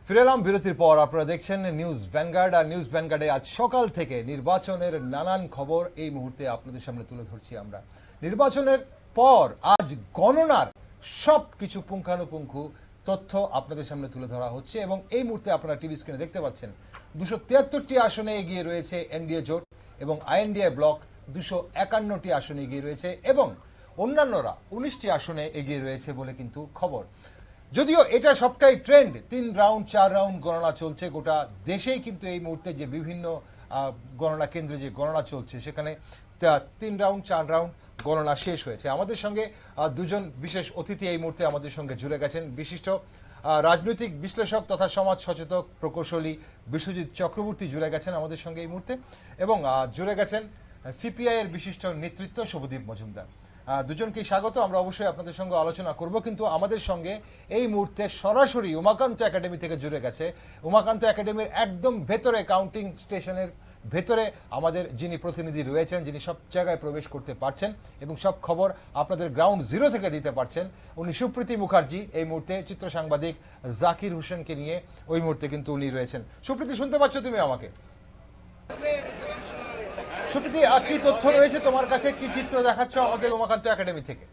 ফিরে এলাম বিরতির পর। আপনারা দেখছেন নিউজ ভ্যানগার্ড, আর নিউজ ভ্যানগার্ডে আজ সকাল থেকে নির্বাচনের নানান খবর এই মুহূর্তে আপনাদের সামনে তুলে ধরছি আমরা। নির্বাচনের পর আজ গণনার সবকিছু পুঙ্খানুপুঙ্খ তথ্য আপনাদের সামনে তুলে ধরা হচ্ছে এবং এই মুহূর্তে আপনারা টিভি স্ক্রিনে দেখতে পাচ্ছেন 273টি আসনে এগিয়ে রয়েছে এনডিএ জোট এবং আইএনডিএ ব্লক 251টি আসনে এগিয়ে রয়েছে এবং অন্যান্যরা 19টি আসনে এগিয়ে রয়েছে বলে কিন্তু খবর। যদিও এটা সবটাই ট্রেন্ড, 3 রাউন্ড 4 রাউন্ড গণনা চলছে গোটা দেশেই, কিন্তু এই মুহূর্তে যে বিভিন্ন গণনা কেন্দ্রে যে গণনা চলছে সেখানে 3 রাউন্ড 4 রাউন্ড গণনা শেষ হয়েছে। আমাদের সঙ্গে দুজন বিশেষ অতিথি এই মুহূর্তে আমাদের সঙ্গে জুড়ে গেছেন। বিশিষ্ট রাজনৈতিক বিশ্লেষক তথা সমাজ সচেতক প্রকৌশলী বিশ্বজিৎ চক্রবর্তী জুড়ে গেছেন আমাদের সঙ্গে এই মুহূর্তে, এবং জুড়ে গেছেন সিপিআই এর বিশিষ্ট নেতৃত্ব শুভদীপ মজুমদার। দুজনকেই স্বাগত। আমরা অবশ্যই আপনাদের সঙ্গে আলোচনা করব, কিন্তু আমাদের সঙ্গে এই মুহূর্তে সরাসরি উমাকান্ত একাডেমি থেকে জুড়ে গেছে, উমাকান্ত একাডেমির একদম ভেতরে কাউন্টিং স্টেশনের ভেতরে আমাদের যিনি প্রতিনিধি রয়েছেন, যিনি সব জায়গায় প্রবেশ করতে পারছেন এবং সব খবর আপনাদের গ্রাউন্ড জিরো থেকে দিতে পারছেন, উনি সুপ্রীতি মুখার্জি। এই মুহূর্তে চিত্র সাংবাদিক জাকির হোসেনকে নিয়ে ওই মুহূর্তে কিন্তু উনি রয়েছেন। সুপ্রীতি, শুনতে পাচ্ছ তুমি আমাকে? সুপ্রীতি, কি তথ্য রয়েছে তোমার কাছে, কি চিত্র দেখাচ্ছ আমাদের উমাকান্ত একাডেমি থেকে?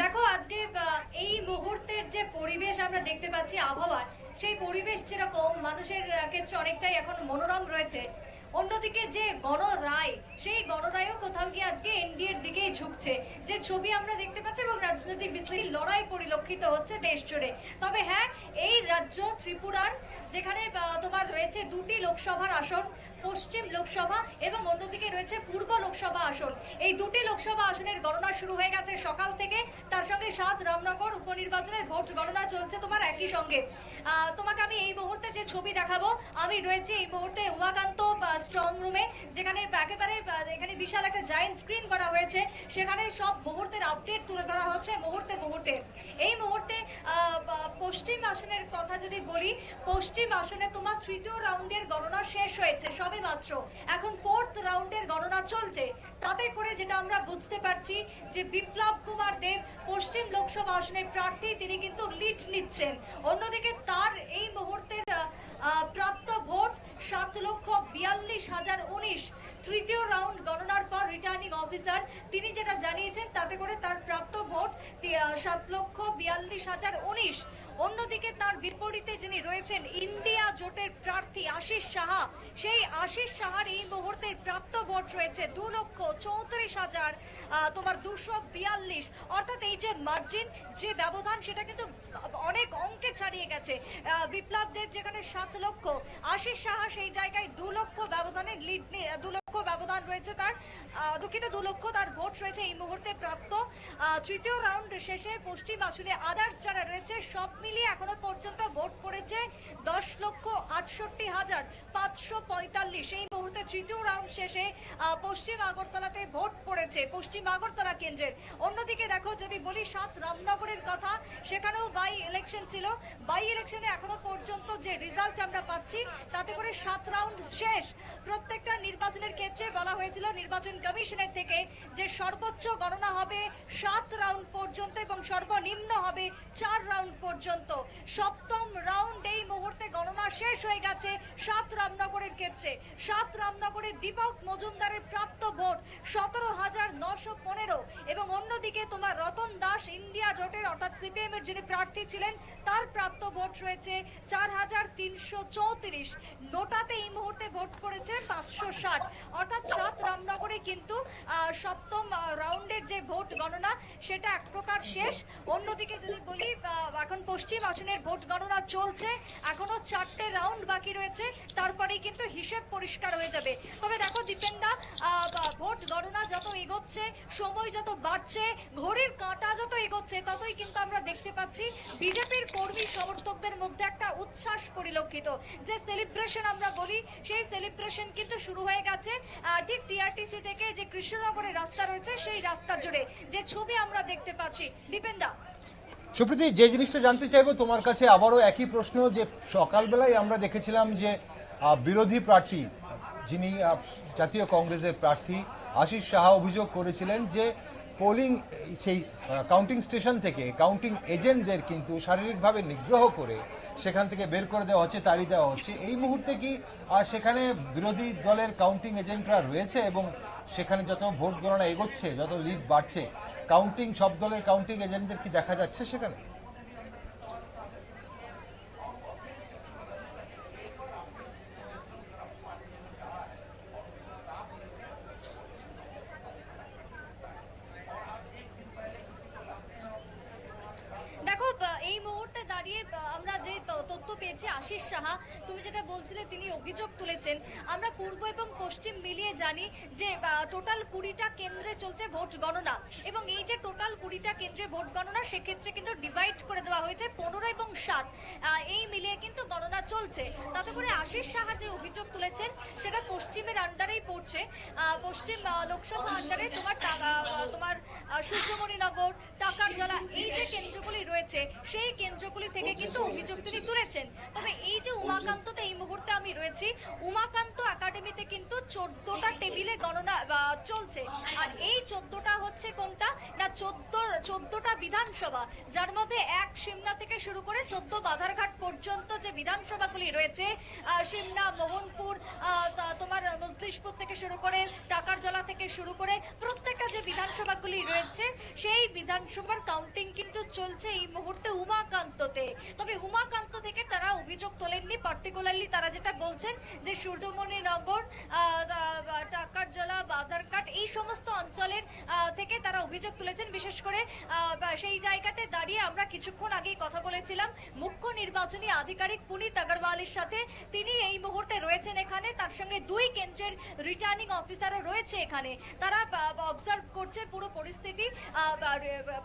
দেখো, আজকে এই মুহূর্তের যে পরিবেশ আমরা দেখতে পাচ্ছি আবহাওয়ার, সেই পরিবেশ যেরকম মানুষের ক্ষেত্রে অনেকটাই এখন মনোরম রয়েছে, অন্যদিকে যে গণরায়, সেই গণরায়ও কোথাও গিয়ে আজকে এনডিএর দিকেই ঝুঁকছে। যে ছবি আমরা দেখতে পাচ্ছি এবং রাজনৈতিক বিশ্লেষণী লড়াই পরিলক্ষিত হচ্ছে দেশ জুড়ে। তবে হ্যাঁ, এই রাজ্য ত্রিপুরার, যেখানে তোমার রয়েছে 2টি লোকসভার আসন, পশ্চিম লোকসভা এবং অন্যদিকে রয়েছে পূর্ব লোকসভা আসন। এই 2টি লোকসভা আসনের গণনা শুরু হয়ে গেছে সকাল থেকে। তার সঙ্গে 7 রামনগর উপনির্বাচনের ভোট গণনা চলছে তোমার একই সঙ্গে। তোমাকে আমি এই মুহূর্তে যে ছবি দেখাবো, আমি রয়েছি এই মুহূর্তে উমাকান্ত স্ট্রং রুমে, যেখানে একেবারে এখানে বিশাল একটা জায়েন্ট স্ক্রিন করা হয়েছে, সেখানে সব মুহূর্তের আপডেট তুলে ধরা হচ্ছে মুহূর্তে মুহূর্তে। এই মুহূর্তে পশ্চিম আসনের কথা যদি বলি, পশ্চিম আসনে তোমার 3য় রাউন্ডের গণনা শেষ হয়েছে সবে মাত্র, এখন 4th রাউন্ডের গণনা চলছে। তাতে করে যেটা আমরা বুঝতে পারছি যে বিপ্লব কুমার দেব পশ্চিম লোকসভা আসনের প্রার্থী, তিনি কিন্তু লিড নিচ্ছেন। অন্যদিকে তার এই মুহূর্তের প্রাপ্ত ভোট 7,42,019। 3য় রাউন্ড গণনার পর রিটার্নিং অফিসার তিনি যেটা জানিয়েছেন, তাতে করে তার প্রাপ্ত ভোট 7,42,019। অন্যদিকে তার বিপরীতে যিনি রয়েছেন ইন্ডিয়া জোটের প্রার্থী আশিস সাহা, সেই আশিস সাহার এই মুহূর্তে প্রাপ্ত ভোট রয়েছে 2,34,000 তোমার 242। অর্থাৎ এই যে মার্জিন, যে ব্যবধান, সেটা কিন্তু অনেক অঙ্কে ছাড়িয়ে গেছে। বিপ্লব দেব যেখানে 7 লক্ষ, আশিস সাহা সেই জায়গায় 2 লক্ষ ব্যবধানে লিড, 2 লক্ষ ব্যবধান রয়েছে তার, দুঃখিত 2 লক্ষ তার ভোট রয়েছে এই মুহূর্তে প্রাপ্ত। 3য় রাউন্ড শেষে পশ্চিম আসনে আদার্স যারা রয়েছে সব মিলিয়ে এখনো পর্যন্ত ভোট পড়েছে 10,68,545। এই মুহূর্তে 3য় রাউন্ড শেষে পশ্চিম আগরতলাতে ভোট পড়েছে, পশ্চিম আগরতলা কেন্দ্রের। অন্যদিকে দেখো, যদি বলি 7 রামনগরের কথা, সেখানেও বাই ইলেকশন ছিল। বাই ইলেকশনে এখনো পর্যন্ত যে রেজাল্ট আমরা পাচ্ছি, তাতে করে 7 রাউন্ড শেষ। প্রত্যেকটা নির্বাচনের ক্ষেত্রে বলা হয়েছিল নির্বাচন কমিশনের থেকে যে সর্বোচ্চ গণনা হবে 7 রাউন্ড পর্যন্ত এবং সর্বনিম্ন হবে 4 রাউন্ড পর্যন্ত। 7ম রাউন্ড এই মুহূর্তে গণনা শেষ হয়ে গেছে 7 রামনগরের ক্ষেত্রে। 7 রামনগরের দীপক মজুমদারের প্রাপ্ত ভোট 17,915 এবং অন্যদিকে তোমার রতন দাস ইন্ডিয়া জোটের অর্থাৎ সিপিএম এর যিনি প্রার্থী ছিলেন, তার প্রাপ্ত ভোট রয়েছে 4,334। নোটাতে এই মুহূর্তে ভোট পড়েছে 560। অর্থাৎ 7 রামনগরে কিন্তু 7ম রাউন্ডের যে ভোট গণনা, সেটা এক প্রকার শেষ। অন্যদিকে যদি বলি, এখন পশ্চিম আসনের ভোট গণনা চলছে, এখনো 4টে রাউন্ড বাকি রয়েছে, তারপরেই কিন্তু হিসেব পরিষ্কার হয়ে যাবে। তবে দেখো দীপেন্দা, ভোট গণনা যত এগোচ্ছে, সময় যত বাড়ছে, ঘড়ির কাঁটা যত এগোচ্ছে, ততই কিন্তু আমরা দেখতে পাচ্ছি বিজেপির কর্মী সমর্থকদের মধ্যে একটা উচ্ছ্বাস পরিলক্ষিত। যে সেলিব্রেশন আমরা বলি, সেই সেলিব্রেশন কিন্তু শুরু হয়ে গেছে ঠিক টিআরপি বিআরটিসি থেকে যে কৃষ্ণনগরের রাস্তা রয়েছে সেই রাস্তা জুড়ে যে ছবি আমরা দেখতে পাচ্ছি। দীপেন্দা, সুপ্রীতি, যে জিনিসটা জানতে চাইবো তোমার কাছে আবারও একই প্রশ্ন, যে সকালবেলায় আমরা দেখেছিলাম যে বিরোধী প্রার্থী, যিনি জাতীয় কংগ্রেসের প্রার্থী আশিস সাহা, অভিযোগ করেছিলেন যে পোলিং সেই কাউন্টিং স্টেশন থেকে কাউন্টিং এজেন্টদের কিন্তু শারীরিকভাবে নিগ্রহ করে সেখান থেকে বের করে দেওয়া হচ্ছে, তাড়িয়ে দেওয়া হচ্ছে। এই মুহূর্তে কি সেখানে বিরোধী দলের কাউন্টিং এজেন্টরা রয়েছে এবং সেখানে যত ভোট গণনা এগোচ্ছে, যত লিড বাড়ছে, কাউন্টিং সব দলের কাউন্টিং এজেন্টদের কি দেখা যাচ্ছে সেখানে? দেখো এই মুহূর্তে দাঁড়িয়ে আমরা যে তথ্য পেয়েছি, আশিস সাহা তুমি যেটা বলছিলে তিনি অভিযোগ তুলেছেন। আমরা পূর্ব এবং পশ্চিম মিলিয়ে জানি যে টোটাল 20টা কেন্দ্রে চলছে ভোট গণনা, এবং এই যে টোটাল 20টা কেন্দ্রে ভোট গণনা সেক্ষেত্রে কিন্তু ডিভাইড করে দেওয়া হয়েছে 15 এবং 7, এই মিলিয়ে কিন্তু গণনা চলছে। তাতে করে আশিস সাহা যে অভিযোগ তুলেছেন সেটা পশ্চিমের আন্ডারেই পড়ছে। পশ্চিম লোকসভা আন্ডারে তোমার সূর্যমণিনগর, টাকারজলা এই যে কেন্দ্রগুলি রয়েছে সেই কেন্দ্রগুলি থেকে কিন্তু অভিযোগ তিনি তুলেছেন। তবে এই যে উমাকান্ততে এই মুহূর্তে আমি রয়েছি, উমাকান্ত একাডেমিতে কিন্তু 14টা টেবিলে গণনা চলছে। আর এই 14টা হচ্ছে কোনটা না 14টা বিধানসভা, যার মধ্যে 1 সিমনা থেকে শুরু করে 14 বাধারঘাট পর্যন্ত যে বিধানসভাগুলি রয়েছে, সিমনা, মোহনপুর, তোমার মজলিশপুর থেকে শুরু করে টাকারজলা থেকে শুরু করে প্রত্যেকটা যে বিধানসভাগুলি রয়েছে সেই বিধানসভার কাউন্টিং কিন্তু চলছে এই মুহূর্তে উমাকান্ততে। তবে উমাকান্ত থেকে তারা অভিযোগ তোলেননি, পার্টিকুলারলি তারা যেটা বলছেন যে সূর্যমণিনগর, টাকারজলা, বাধারঘাট এই সমস্ত অঞ্চলের থেকে তারা অভিযোগ তুলেছেন। বিশেষ করে সেই জায়গাতে দাঁড়িয়ে আমরা কিছুক্ষণ আগেই কথা বলেছিলাম মুখ্য নির্বাচনী আধিকারিক পুনিত আগরওয়ালের সাথে। তিনি এই মুহূর্তে রয়েছেন এখানে, তার সঙ্গে 2 কেন্দ্রের রিটার্নিং অফিসারও রয়েছে এখানে। তারা অবজার্ভ করছে পুরো পরিস্থিতি।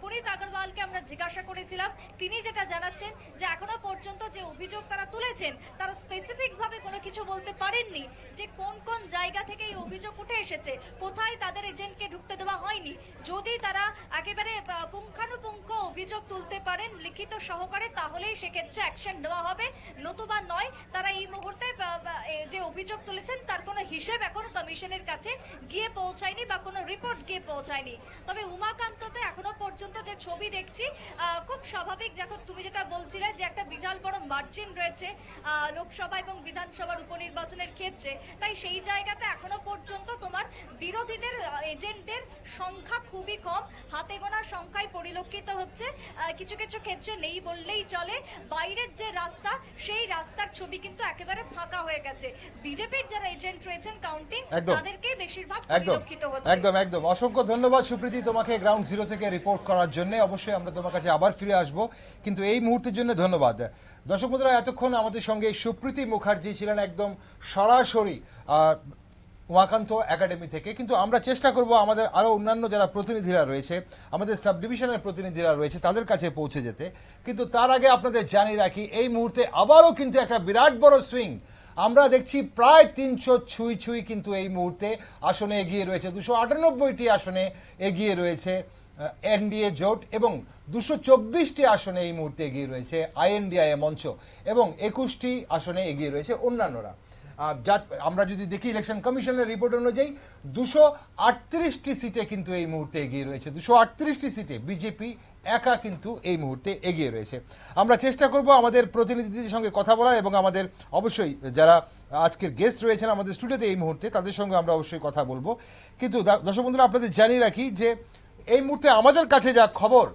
পুনিত আগরওয়ালকে আমরা জিজ্ঞাসা করেছিলাম, তিনি যেটা জানাচ্ছেন যে এখনো পর্যন্ত যে অভিযোগ তারা তুলেছেন তারা স্পেসিফিক ভাবে কোনো কিছু বলতে পারেননি যে কোন কোন জায়গা থেকে এই অভিযোগ উঠে এসেছে, কোথায় তাদের এজেন্টকে ঢুকতে দেওয়া হয়নি। যদি তারা একেবারে পুঙ্খানুপুঙ্খ অভিযোগ তুলতে পারেন লিখিত সহকারে তাহলেই সেক্ষেত্রে অ্যাকশন নেওয়া হবে, নতুবা নয়। তারা এই মুহূর্তে যে অভিযোগ তুলেছেন তার কোনো হিসেব এখনো কমিশনের কাছে গিয়ে পৌঁছায়নি বা কোনো রিপোর্ট গিয়ে পৌঁছায়নি। তবে উমাকান্ততে এখনো পর্যন্ত যে ছবি দেখছি খুব স্বাভাবিক। দেখো তুমি যেটা বলছিলে যে একটা বিশাল বড় মার্জিন রয়েছে লোকসভা এবং বিধানসভার উপনির্বাচনের ক্ষেত্রে, তাই সেই জায়গাতে এখনো পর্যন্ত তোমার বিরোধীদের এজেন্টদের সংখ্যা খুবই কম, হাতে গোনা সংখ্যায় পরিলক্ষিত হচ্ছে। কিছু কিছু ক্ষেত্রে নেই বললেই চলে। বাইরের যে রাস্তা সেই রাস্তার ছবি কিন্তু একেবারে ফাঁকা হয়ে গেছে। বিজেপির যারা এজেন্ট রয়েছেন কাউন্টিং তাদেরকে বেশিরভাগ পরিলক্ষিত হচ্ছে। একদম একদম অসংখ্য ধন্যবাদ সুপ্রীতি তোমাকে গ্রাউন্ড জিরো থেকে রিপোর্ট করার জন্য। অবশ্যই আমরা তোমার কাছে আবার ফিরে আসব, কিন্তু এই মুহূর্তের জন্য ধন্যবাদ। দর্শক বন্ধুরা, এতক্ষণ আমাদের সঙ্গে সুপ্রীতি মুখার্জি ছিলেন একদম সরাসরি উমাকান্ত একাডেমি থেকে। কিন্তু আমরা চেষ্টা করব আমাদের আরো অন্যান্য যারা প্রতিনিধিরা রয়েছে, আমাদের সাব ডিভিশনের প্রতিনিধিরা রয়েছে, তাদের কাছে পৌঁছে যেতে। কিন্তু তার আগে আপনাদের জানিয়ে রাখি, এই মুহূর্তে আবারও কিন্তু একটা বিরাট বড় সুইং আমরা দেখছি। প্রায় 300 ছুঁই কিন্তু এই মুহূর্তে আসনে এগিয়ে রয়েছে। 298টি আসনে এগিয়ে রয়েছে এনডিএ জোট, এবং 224টি আসনে এই মুহূর্তে এগিয়ে রয়েছে আইএনডিআইএ মঞ্চ, এবং 21টি আসনে এগিয়ে রয়েছে অন্যান্যরা। আমরা যদি দেখি ইলেকশন কমিশনের রিপোর্ট অনুযায়ী 238টি সিটে কিন্তু এই মুহূর্তে এগিয়ে রয়েছে। 238টি সিটে বিজেপি একা কিন্তু এই মুহূর্তে এগিয়ে রয়েছে। আমরা চেষ্টা করব আমাদের প্রতিনিধিদের সঙ্গে কথা বলার, এবং আমাদের অবশ্যই যারা আজকের গেস্ট রয়েছেন আমাদের স্টুডিওতে এই মুহূর্তে তাদের সঙ্গে আমরা অবশ্যই কথা বলবো। কিন্তু দর্শক বন্ধুরা, আপনাদের জানিয়ে রাখি যে এই মুহূর্তে আমাদের কাছে যা খবর,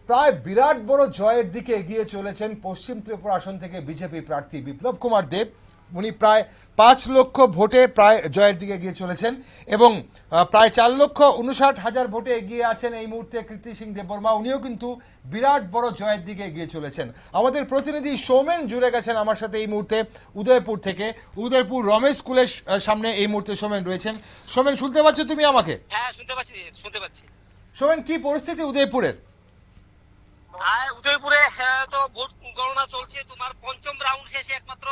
প্রায় বিরাট বড় জয়ের দিকে এগিয়ে চলেছেন পশ্চিম ত্রিপুরা আসন থেকে বিজেপি প্রার্থী বিপ্লব কুমার দেব। উনি প্রায় 5 লক্ষ ভোটে প্রায় জয়ের দিকে এগিয়ে চলেছেন, এবং প্রায় 4,59,000 ভোটে এগিয়ে আছেন এই মুহূর্তে কীর্তি সিং দেববর্মা। উনিও কিন্তু বিরাট বড় জয়ের দিকে এগিয়ে চলেছেন। আমাদের প্রতিনিধি সৌমেন জুড়ে গেছেন আমার সাথে এই মুহূর্তে উদয়পুর থেকে। উদয়পুর রমেশ স্কুলের সামনে এই মুহূর্তে সৌমেন রয়েছেন। সৌমেন, শুনতে পাচ্ছ তুমি আমাকে? হ্যাঁ, শুনতে পাচ্ছি। সৌমেন, কি পরিস্থিতি উদয়পুরের? উদয়পুরে তো ভোট গণনা চলছে। তোমার পঞ্চম রাউন্ড শেষে একমাত্র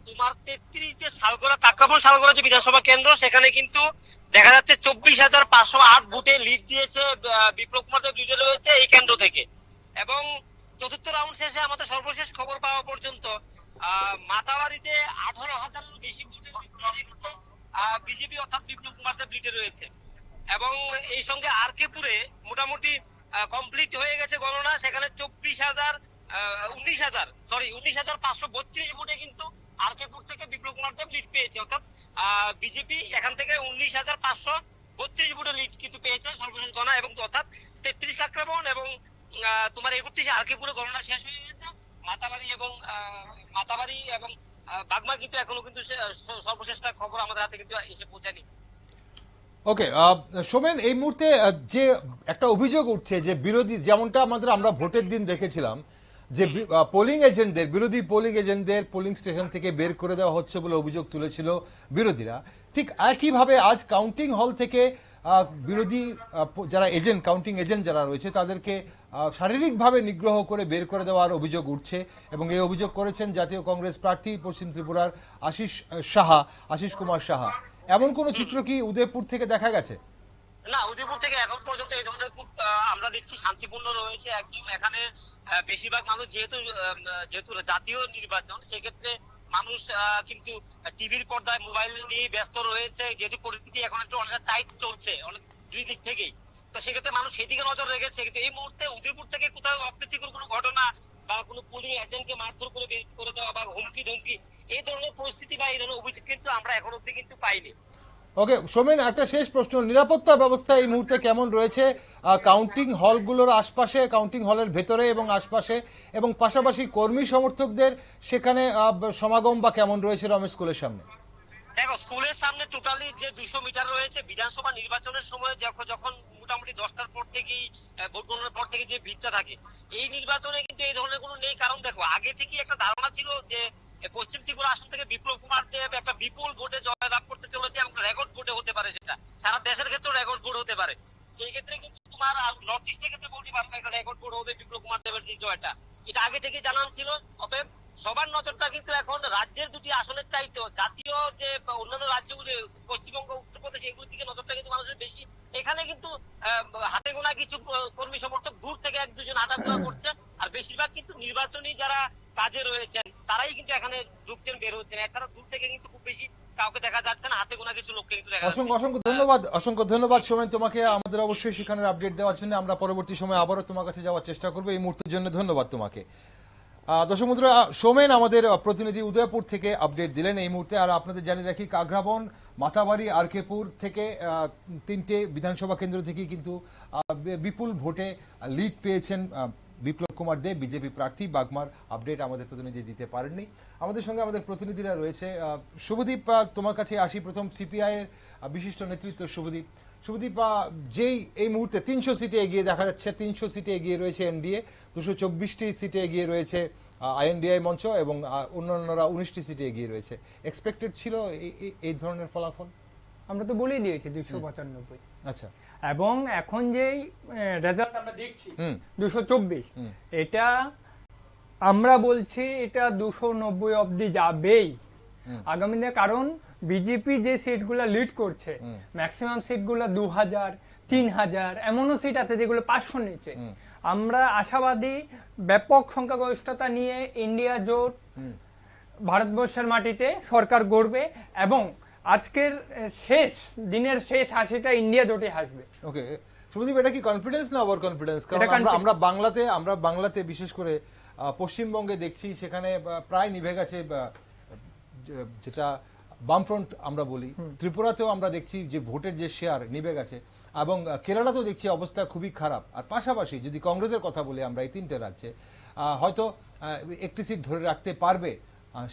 তোমার 33 যে শালগড়া, তাকাবন শালগড়া যে বিধানসভা কেন্দ্র, সেখানে কিন্তু দেখা যাচ্ছে 24,508 ভোটে লিড দিয়েছে বিপ্লব কুমার দেব লিডে রয়েছে এই কেন্দ্র থেকে। এবং চতুর্থ রাউন্ড শেষে আমাদের সর্বশেষ খবর পাওয়া পর্যন্ত মাতাবাড়িতে 18,000-এরও বেশি ভোটে বিজেপি অর্থাৎ বিপ্লব কুমার দেব লিডে রয়েছে। এবং এই সঙ্গে আরকেপুরে মোটামুটি কমপ্লিট হয়ে গেছে গণনা, সেখানে 19,532 ভোটে কিন্তু আরকেপুর থেকে বিপ্লব কুমার দেব লিড পেয়েছে, অর্থাৎ বিজেপি এখান থেকে 19,532 ভোটে লিড কিন্তু পেয়েছে সর্বশেষ গণনা। এবং অর্থাৎ 33 কাকরাবন এবং তোমার 31 আরকেপুরে গণনা শেষ হয়ে গেছে। মাতাবাড়ি এবং বাগমা কিন্তু এখনো কিন্তু সর্বশেষটা খবর আমাদের হাতে কিন্তু এসে পৌঁছায়নি। ওকে, সোমেন, এই মুহূর্তে যে একটা অভিযোগ উঠছে যে বিরোধী, যেমনটা আমরা ভোটের দিন দেখেছিলাম যে পোলিং এজেন্টদের, বিরোধী পোলিং এজেন্টদের পোলিং স্টেশন থেকে বের করে দেওয়া হচ্ছে বলে অভিযোগ তুলেছিল বিরোধীরা, ঠিক একইভাবে আজ কাউন্টিং হল থেকে বিরোধী যারা এজেন্ট, কাউন্টিং এজেন্ট যারা রয়েছে তাদেরকে শারীরিকভাবে নিগ্রহ করে বের করে দেওয়ার অভিযোগ উঠছে। এবং এই অভিযোগ করেছেন জাতীয় কংগ্রেস প্রার্থী পশ্চিম ত্রিপুরার আশিস কুমার সাহা। এমন কোন চিত্র কি উদয়পুর থেকে দেখা গেছে? না, উদয়পুর থেকে এখন পর্যন্ত এই ধরনের খুব আমরা দেখছি শান্তিপূর্ণ রয়েছে একদম। এখানে বেশিরভাগ মানুষ যেহেতু জাতীয় নির্বাচন, সেক্ষেত্রে মানুষ কিন্তু টিভির পর্দায় মোবাইল নিয়ে ব্যস্ত রয়েছে, যেহেতু পরিস্থিতি এখন একটু অনেক টাইট চলছে অনেক দুই দিক থেকেই, তো সেক্ষেত্রে মানুষ সেদিকে নজর রেখেছে। কিন্তু এই মুহূর্তে উদয়পুর থেকে কোথাও অপ্রীতিকর কোনো ঘটনা বা কোনো পুলিশ এজেন্টকে মারধর করে বের করে দেওয়া বা হুমকি ধমকি এই ধরনের পরিস্থিতি বা এই ধরনের অভিযোগ কিন্তু আমরা এখন অব্দি কিন্তু পাইনি। ওকে সোমেন, একটা শেষ প্রশ্ন, নিরাপত্তা ব্যবস্থা এই মুহূর্তে কেমন রয়েছে কাউন্টিং হলগুলোর আশপাশে, কাউন্টিং হলের ভেতরে এবং আশপাশে, এবং পাশাপাশি কর্মী সমর্থকদের সেখানে সমাগম বা কেমন রয়েছে রমেশ স্কুলের সামনে? দেখো, স্কুলের সামনে টোটালি যে 200 মিটার রয়েছে, বিধানসভা নির্বাচনের সময় যখন মোটামুটি 10টার পর থেকেই ভোট গণনার পর থেকে যে ভিড়টা থাকে, এই নির্বাচনে কিন্তু এই ধরনের কোনো নেই। কারণ দেখো, আগে থেকেই একটা ধারণা ছিল যে পশ্চিম ত্রিপুরা আসন থেকে বিপ্লব কুমার দেব একটা বিপুল ভোটে জয়লাভ করতে চলেছে এবং রেকর্ড ভোটে হতে পারে, সেটা সারা দেশের ক্ষেত্রে রেকর্ড ভোট হতে পারে। সেই ক্ষেত্রে কিন্তু তোমার নর্থ ইস্টের ক্ষেত্রে বলতে পারবো একটা রেকর্ড ভোট হবে বিপ্লব কুমার দেবের যে জয়টা, এটা আগে থেকে জানানো ছিল। অতএব সবার নজরটা কিন্তু এখন রাজ্যের দুটি আসনের চাইতে জাতীয় যে অন্যান্য রাজ্যগুলি, পশ্চিমবঙ্গ, উত্তরপ্রদেশ, এগুলোর দিকে নজরটা কিন্তু মানুষের বেশি। এখানে কিন্তু হাতে গোনা কিছু কর্মী সমর্থক দূর থেকে এক দুজন হাঁটাচলা করছে, আর বেশিরভাগ কিন্তু নির্বাচনী যারা কাজে রয়েছেন তারাই কিন্তু এখানে ঢুকছেন, বের হচ্ছেন। এছাড়া দূর থেকে কিন্তু খুব বেশি কাউকে দেখা যাচ্ছে না, হাতে গোনা কিছু লোককে কিন্তু দেখা যাচ্ছে। অসংখ্য ধন্যবাদ সোমেন তোমাকে আমাদের অবশ্যই সেখানের আপডেট দেওয়ার জন্য। আমরা পরবর্তী সময় আবারও তোমার কাছে যাওয়ার চেষ্টা করবো। এই মুহূর্তের জন্য ধন্যবাদ তোমাকে। দর্শক বন্ধুরা, সোমেন আমাদের প্রতিনিধি উদয়পুর থেকে আপডেট দিলেন এই মুহূর্তে। আর আপনাদের জানিয়ে রাখি, কাগরাবন, মাতাবাড়ি, আরকেপুর থেকে 3টে বিধানসভা কেন্দ্র থেকে কিন্তু বিপুল ভোটে লিড পেয়েছেন বিপ্লব কুমার দেব, বিজেপি প্রার্থী। বাগমার আপডেট আমাদের প্রতিনিধি দিতে পারেননি। আমাদের সঙ্গে আমাদের প্রতিনিধিরা রয়েছে। শুভদীপ, তোমার কাছে আসি প্রথম। সিপিআই এর বিশিষ্ট নেতৃত্ব শুভদীপ, যেই এই মুহূর্তে 300 সিটে এগিয়ে দেখা যাচ্ছে, 300 সিটে এগিয়ে রয়েছে এনডিএ, 224টি সিটে এগিয়ে রয়েছে আইএনডিআই মঞ্চ, এবং অন্যান্যরা 19টি সিটে এগিয়ে রয়েছে। এক্সপেক্টেড ছিল এই ধরনের ফলাফল? আমরা তো বলেই দিয়েছি 295। আচ্ছা, এবং এখন যে রেজাল্ট আমরা দেখছি 224, এটা আমরা বলছি এটা 290 অবধি যাবেই আগামী দিনে। কারণ বিজেপি যে সিটগুলো লিড করছে, ম্যাক্সিমাম সিটগুলো 2000, 3000, এমনও সিট আছে যেগুলো 500 নিচে। আমরা আশাবাদী ব্যাপক সংখ্যাগরিষ্ঠতা নিয়ে ইন্ডিয়া জোট ভারতবর্ষের মাটিতে সরকার গড়বে, এবং আজকের দিনের শেষ হাসিটা ইন্ডিয়া জোটে হাসবে। ওকে শুভদীপ, এটা কি কনফিডেন্স না ওভার কনফিডেন্স? কারণ আমরা বাংলাতে বিশেষ করে পশ্চিমবঙ্গে দেখছি সেখানে প্রায় নিভে গেছে, যেটা বামফ্রন্ট আমরা বলি। ত্রিপুরাতেও আমরা দেখছি যে ভোটের যে শেয়ার নিভে গেছে, এবং কেরালাতেও দেখছি অবস্থা খুবই খারাপ। আর পাশাপাশি যদি কংগ্রেসের কথা বলি আমরা, এই 3টে রাজ্যে হয়তো একটি সিট ধরে রাখতে পারবে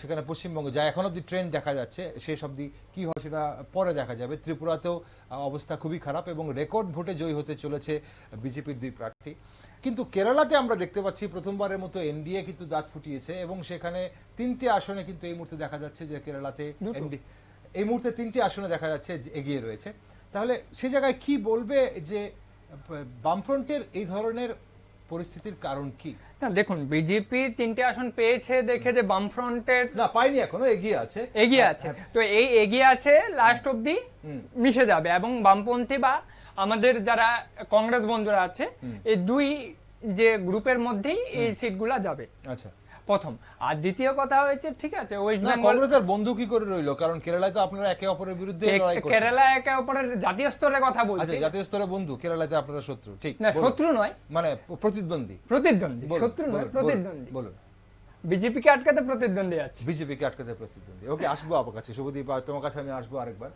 সেখানে পশ্চিমবঙ্গে, যা এখন অব্দি ট্রেন্ড দেখা যাচ্ছে। শেষ অব্দি কি হয় সেটা পরে দেখা যাবে। ত্রিপুরাতেও অবস্থা খুবই খারাপ এবং রেকর্ড ভোটে জয়ী হতে চলেছে বিজেপির 2 প্রার্থী। কিন্তু কেরালাতে আমরা দেখতে পাচ্ছি প্রথমবারের মতো এনডিএ কিন্তু দাঁত ফুটিয়েছে, এবং সেখানে 3টে আসনে কিন্তু এই মুহূর্তে দেখা যাচ্ছে যে কেরালাতে এই মুহূর্তে 3টে আসনে দেখা যাচ্ছে এগিয়ে রয়েছে। তাহলে সে জায়গায় কি বলবে যে বামফ্রন্টের এই ধরনের পরিস্থিতির কারণ কি? না দেখুন, বিজেপি 3টে আসন পেয়েছে দেখে যে বামফ্রন্টের না পায়নি, এখনো এগিয়ে আছে। তো এই এগিয়ে আছে, লাস্ট অবধি মিশে যাবে, এবং বামপন্থী বা আমাদের যারা কংগ্রেস বন্ধুরা আছে এই দুই যে গ্রুপের মধ্যেই এই সিটগুলা যাবে। আচ্ছা, প্রথম। আর দ্বিতীয় কথা হয়েছে, ঠিক আছে, ওয়েস্ট বেঙ্গল কংগ্রেসের বন্ধু কি করে রইলো? কারণ কেরালায় তো আপনারা একে অপরের বিরুদ্ধে লড়াই করছেন। কেরালা একে অপরের জাতীয় স্তরে কথা বলছে। আচ্ছা, জাতীয় স্তরে বন্ধু, কেরালাতে আপনারা শত্রু। ঠিক না, শত্রু নয়, মানে প্রতিদ্বন্দ্বী। শত্রু নয়, প্রতিদ্বন্দ্বী। বলুন। বিজেপিকে আটকাতে প্রতিদ্বন্দ্বী আছে। বিজেপিকে আটকাতে প্রতিদ্বন্দ্বী। ওকে, আসবো আপনার কাছে শুভদীপ, তোমার কাছে আমি আসবো আরেকবার।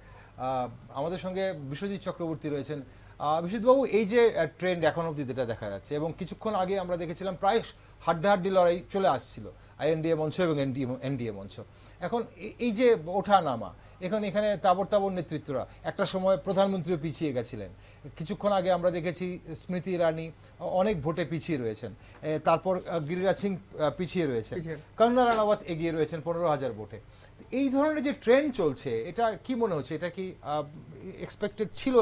আমাদের সঙ্গে বিশ্বজিৎ চক্রবর্তী রয়েছেন। বিশ্বজিৎ বাবু, এই যে ট্রেন্ড এখন অব্দি যেটা দেখা যাচ্ছে, এবং কিছুক্ষণ আগে আমরা দেখেছিলাম প্রায় হাড্ডাহাড্ডি লড়াই চলে আসছিল আইএনডিএ মঞ্চ এবং এনডিএ মঞ্চ। এখন এই যে ওঠা নামা, এখানে তাবর তাবর নেতৃত্বরা, একটা সময় প্রধানমন্ত্রীও পিছিয়ে গেছিলেন। কিছুক্ষণ আগে আমরা দেখেছি স্মৃতি ইরানি অনেক ভোটে পিছিয়ে রয়েছেন, তারপর গিরিরাজ সিং পিছিয়ে রয়েছেন, কঙ্গনা রানাওয়াত এগিয়ে রয়েছেন 15,000 ভোটে। এই ধরনের যে ট্রেন্ড চলছে, এটা কি মনে হচ্ছে? এটা কি এক্সপেক্টেড ছিল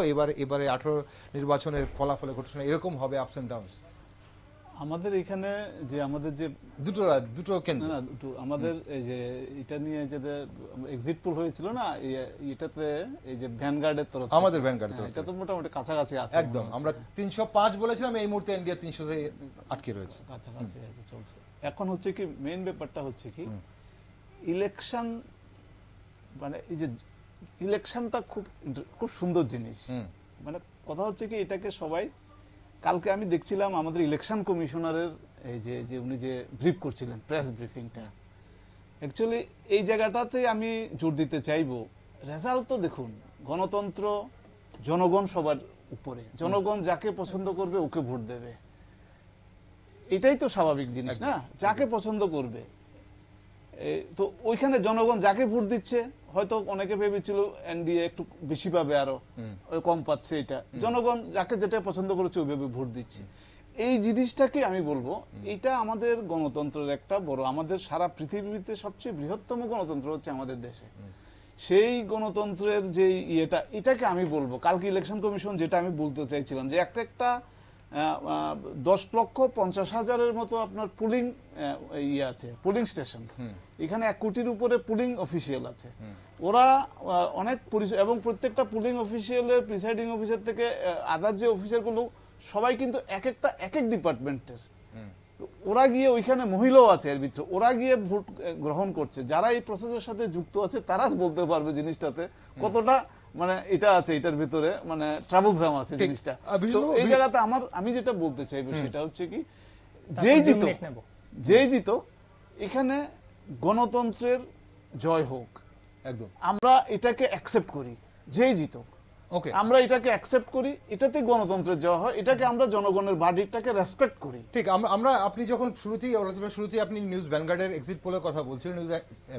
এবারে 18 নির্বাচনের ফলাফলে ঘোষণা এরকম হবে, আপস এন্ড ডাউনস? আমাদের এখানে যে আমাদের যে দুটো কেন্দ্র, না দুটো আমাদের এই যে এটা নিয়ে যে এক্সিট পোল হয়েছিল না, এটাতে এই যে ভ্যানগার্ডের তরফ, আমাদের ভ্যানগার্ডের তরফ, এটা তো মোটামুটি কাছাকাছি আছে একদম। আমরা 305 বলেছিলাম, এই মুহূর্তে ইন্ডিয়া 300 তে আটকে রয়েছে, কাছাকাছি চলছে। এখন হচ্ছে কি মেইন ব্যাপারটা হচ্ছে কি, ইলেকশন, মানে এই যে ইলেকশনটা খুব সুন্দর জিনিস। মানে কথা হচ্ছে কি, এটাকে সবাই, কালকে আমি দেখছিলাম আমাদের ইলেকশন কমিশনারের এই যে উনি যে ব্রিফ করছিলেন, প্রেস ব্রিফিংটা, অ্যাকচুয়ালি এই জায়গাটাতে আমি জোর দিতে চাইবো, রেজাল্ট তো দেখুন, গণতন্ত্র, জনগণ সবার উপরে, জনগণ যাকে পছন্দ করবে ওকে ভোট দেবে, এটাই তো স্বাভাবিক জিনিস না, যাকে পছন্দ করবে। তো ওইখানে জনগণ যাকে ভোট দিচ্ছে, হয়তো অনেকে ভেবেছিল এনডিএ একটু বেশি পাবে, আরো কম পাচ্ছে, এটা জনগণ যাকে যেটা পছন্দ করেছে ওইভাবে ভোট দিচ্ছে। এই জিনিসটাকে আমি বলবো, এটা আমাদের গণতন্ত্রের একটা বড়, আমাদের সারা পৃথিবীতে সবচেয়ে বৃহত্তম গণতন্ত্র হচ্ছে আমাদের দেশে। সেই গণতন্ত্রের যে এটাকে আমি বলবো, কালকে ইলেকশন কমিশন যেটা আমি বলতে চাইছিলাম, যে একটা 10,50,000 মতো আপনার পুলিং আছে, পুলিং স্টেশন, এখানে 1 কোটির উপরে পুলিং অফিসিয়াল আছে। ওরা অনেক এবং প্রত্যেকটা পুলিং অফিসিয়ালের প্রিসাইডিং অফিসার থেকে আদার যে অফিসারগুলো সবাই কিন্তু এক এক ডিপার্টমেন্টের। ওরা গিয়ে ওইখানে মহিলাও আছে এর ভিতরে, ওরা গিয়ে ভোট গ্রহণ করছে। যারা এই প্রসেসের সাথে যুক্ত আছে তারা বলতে পারবে জিনিসটাতে কতটা মানে এটা আছে, এটার ভিতরে মানে ট্রাবলজাম আছে জিনিসটা। তো এই জায়গাতে আমি যেটা বলতে চাইবো সেটা হচ্ছে কি, যেই জিতো এখানে গণতন্ত্রের জয় হোক, একদম আমরা এটাকে অ্যাকসেপ্ট করি, যেই জিতো আমরা এটাকে অ্যাকসেপ্ট করি, এটাতে গণতন্ত্রের জয় হয়, এটাকে আমরা জনগণের ভার্ডিক্টটাকে রেসপেক্ট করি। ঠিক, আমরা আপনি যখন শুরুতেই আপনি নিউজ ভ্যানগার্ডের এক্সিট পোলের কথা বলছিলেন, নিউজ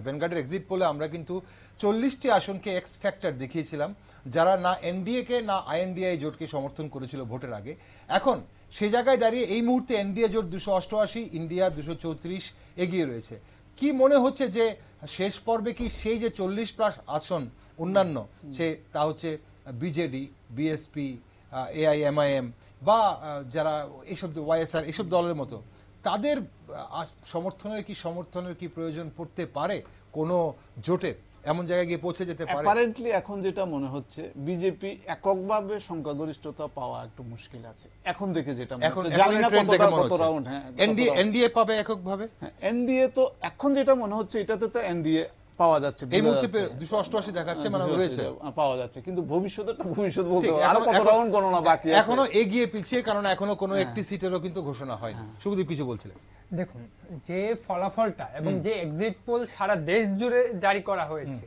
ভ্যানগার্ডের এক্সিট পোলে আমরা কিন্তু 40টি আসনকে এক্স ফ্যাক্টর দেখিয়েছিলাম, যারা না এনডিএ কে না আইএনডিআই জোটকে সমর্থন করেছিল ভোটের আগে। এখন সেই জায়গায় দাঁড়িয়ে এই মুহূর্তে এনডিএ জোট 288, ইন্ডিয়া 234 এগিয়ে রয়েছে। কি মনে হচ্ছে যে শেষ পর্বে কি সেই যে 40+ আসন অন্যান্য, তা হচ্ছে বিজেডি, বিএসপি, এআইএমআইএম বা যারা এইসব ওয়াইএসআর এইসব দলের মতো, তাদের সমর্থনের কি প্রয়োজন পড়তে পারে কোন জোটের? এমন জায়গায় গিয়ে পৌঁছে যেতে পারে? অ্যাপারেন্টলি এখন যেটা মনে হচ্ছে, বিজেপি এককভাবে সংখ্যাগরিষ্ঠতা পাওয়া একটু মুশকিল আছে এখন দেখে, যেটা জানি না কত রাউন্ড। হ্যাঁ, এনডিএ পাবে এককভাবে। এনডিএ তো এখন যেটা মনে হচ্ছে, এটাতে তো এনডিএ পাওয়া যাচ্ছে, এই মুহূর্তে 288 দেখাচ্ছে, মানে রয়েছে, পাওয়া যাচ্ছে, কিন্তু ভবিষ্যৎ বলতে আরো কত রাউন্ড গণনা বাকি আছে, এখনো এগিয়ে পিছিয়ে, কারণ এখনো কোনো একটি সিটেরও কিন্তু ঘোষণা হয়নি। শুভদীপ কিছু বলছিলেন। দেখুন, যে ফলাফলটা এবং যে এক্সিট পোল সারা দেশ জুড়ে জারি করা হয়েছে,